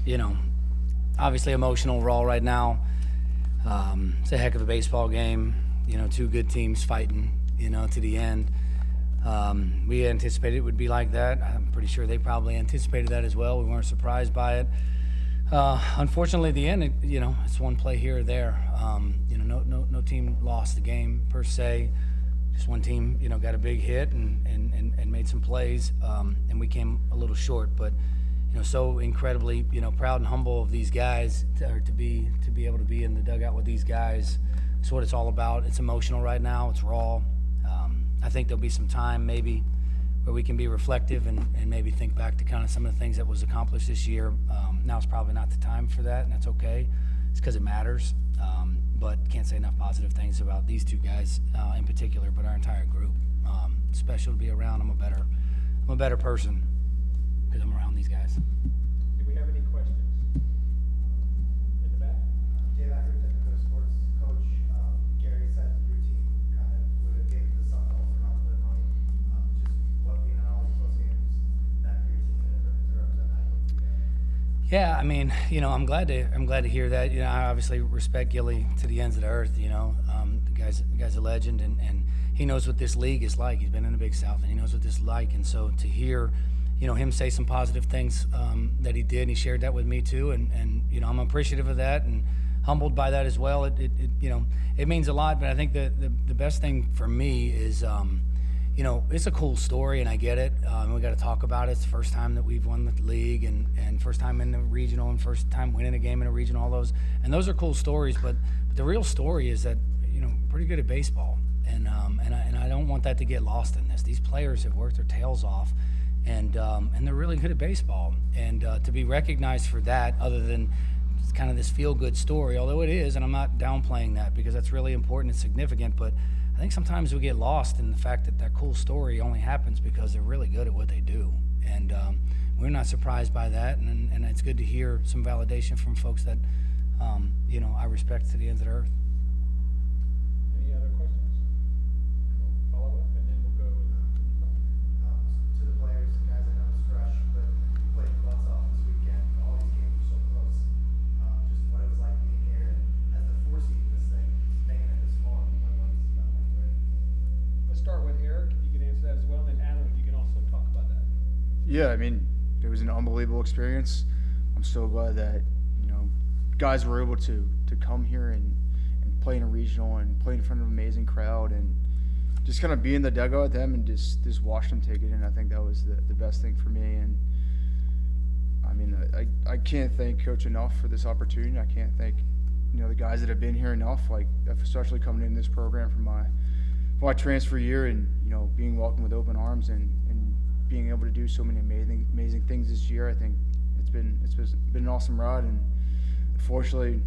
You know, obviously emotional. We're all right now. It's a heck of a baseball game. You know, two good teams fighting, you know, to the end. We anticipated it would be like that. I'm pretty sure they probably anticipated that as well. We weren't surprised by it. Unfortunately, at the end, it's one play here or there. No team lost the game per se. Just one team, got a big hit and made some plays, and we came a little short. But so incredibly, proud and humble of these guys to be able to be in the dugout with these guys. It's what it's all about. It's emotional right now. It's raw. I think there'll be some time maybe where we can be reflective and maybe think back to kind of some of the things that was accomplished this year. Now it's probably not the time for that, and that's okay. It's because it matters. But can't say enough positive things about these two guys in particular, but our entire group. Special to be around. I'm a better person because I'm around these guys. Do we have any questions? In the back? Dave, I heard that the sports coach, Gary, said your team kind of would have given the Sun Belt for not the money. Just what being in all these close games that for your team to represent that for you guys? Yeah, I mean, I'm glad to hear that. I obviously respect Gilly to the ends of the earth. The guy's a legend, and he knows what this league is like. He's been in the Big South, and he knows what this is like. And so to hear, him say some positive things that he did, and he shared that with me too. And I'm appreciative of that and humbled by that as well. It means a lot. But I think the best thing for me is, it's a cool story, and I get it. We got to talk about it. It's the first time that we've won the league, and first time in the regional, and first time winning a game in a regional. All those, and those are cool stories. But the real story is that pretty good at baseball, and I don't want that to get lost in this. These players have worked their tails off, and they're really good at baseball. And to be recognized for that, other than kind of this feel-good story, although it is, and I'm not downplaying that because that's really important and significant, but I think sometimes we get lost in the fact that cool story only happens because they're really good at what they do. And we're not surprised by that, and it's good to hear some validation from folks that, I respect to the ends of the earth. Any other questions? We'll follow up, and then we'll go To the players, guys, I know it's fresh, but you played butts off this weekend. All these games were so close. Just what it was like being here and as the four seed in this thing, staying at this moment, when it's done like that. Let's start with Eric, if you can answer that as well, and then Adam, if you can also talk about that. Yeah, I mean, it was an unbelievable experience. I'm so glad that, guys were able to come here and play in a regional and play in front of an amazing crowd and just kind of be in the dugout with them and just watch them take it in. I think that was the best thing for me. And, I mean, I can't thank Coach enough for this opportunity. I can't thank, the guys that have been here enough, like especially coming in this program for my transfer year and, being welcomed with open arms and being able to do so many amazing things this year. I think it's been an awesome ride, and unfortunately,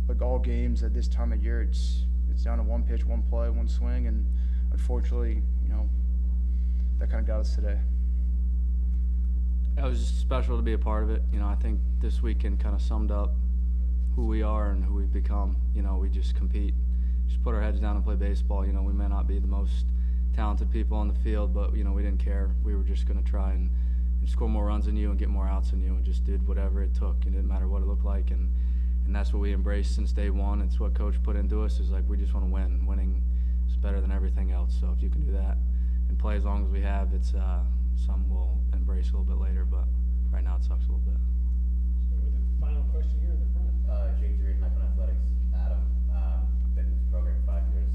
like all games at this time of year, it's down to one pitch, one play, one swing, and unfortunately, that kind of got us today. It was just special to be a part of it. I think this weekend kind of summed up who we are and who we've become. We just compete, just put our heads down and play baseball. We may not be the most talented people on the field, but, we didn't care. We were just going to try and score more runs than you and get more outs than you, and just did whatever it took. It didn't matter what it looked like, and that's what we embraced since day one. It's what Coach put into us, is like, we just want to win. Winning is better than everything else. So if you can do that and play as long as we have, it's something we'll embrace a little bit later, but right now it sucks a little bit. So with the final question here in the front. Jake Drew, Hyphen Athletics. Adam, been in this program 5 years.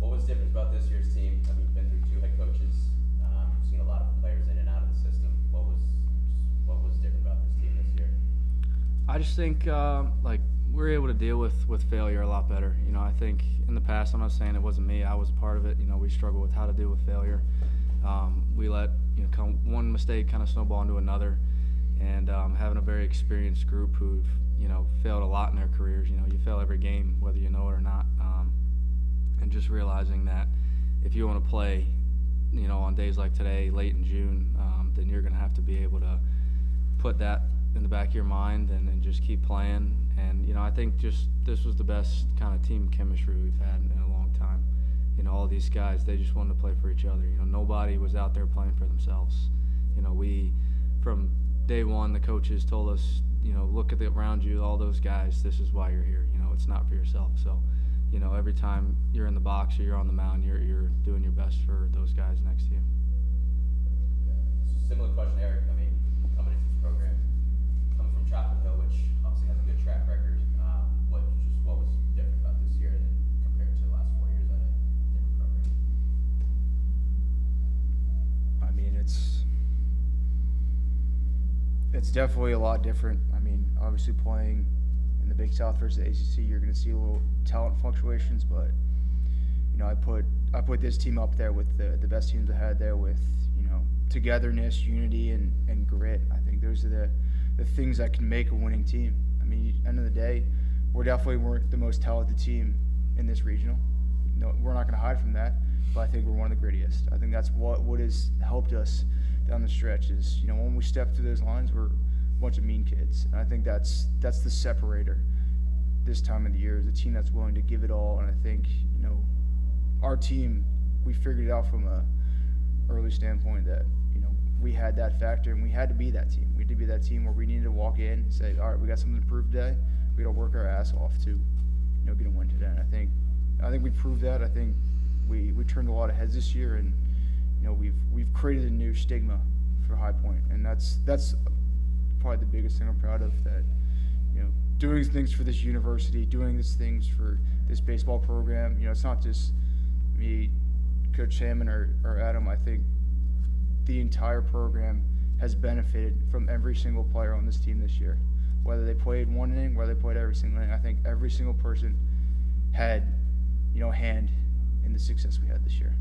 What was different about this year's team? I mean, you've been through 2 head coaches. You've seen a lot of players in and out of the system. What was different about this team this year? I just think we're able to deal with failure a lot better. I think in the past, I'm not saying it wasn't me, I was a part of it. We struggled with how to deal with failure. We let one mistake kind of snowball into another, and having a very experienced group who've failed a lot in their careers. You fail every game whether you know it or not, and just realizing that if you want to play on days like today, late in June, then you're going to have to be able to put that in the back of your mind and just keep playing. And, I think just this was the best kind of team chemistry we've had in a long time. All these guys, they just wanted to play for each other. Nobody was out there playing for themselves. We, from day one, the coaches told us, look around you, all those guys, this is why you're here. It's not for yourself. So, every time you're in the box or you're on the mound, you're doing your best for those guys next to you. Similar question, Eric. I mean, coming into this program, coming from Chapel Hill, which obviously has a good track record, what was different about this year than compared to the last 4 years at a different program? I mean, it's definitely a lot different. I mean, obviously playing in the Big South versus the ACC, you're going to see a little talent fluctuations, but I put this team up there with the best teams I had there with togetherness, unity, and grit. I think those are the things that can make a winning team. I mean, end of the day, we're definitely weren't the most talented team in this regional. No, we're not going to hide from that, but I think we're one of the grittiest. I think that's what has helped us down the stretch is, when we step through those lines, we're a bunch of mean kids. And I think that's the separator this time of the year is a team that's willing to give it all. And I think, our team, we figured it out from a early standpoint that, we had that factor and we had to be that team. We had to be that team where we needed to walk in and say, all right, we got something to prove today. We got to work our ass off to, get a win today. And I think we proved that. I think we turned a lot of heads this year, and we've created a new stigma for High Point, and that's probably the biggest thing I'm proud of. That doing things for this university, doing these things for this baseball program. It's not just me, Coach Salmon, or Adam. I think the entire program has benefited from every single player on this team this year. Whether they played one inning, whether they played every single inning, I think every single person had, hand in the success we had this year.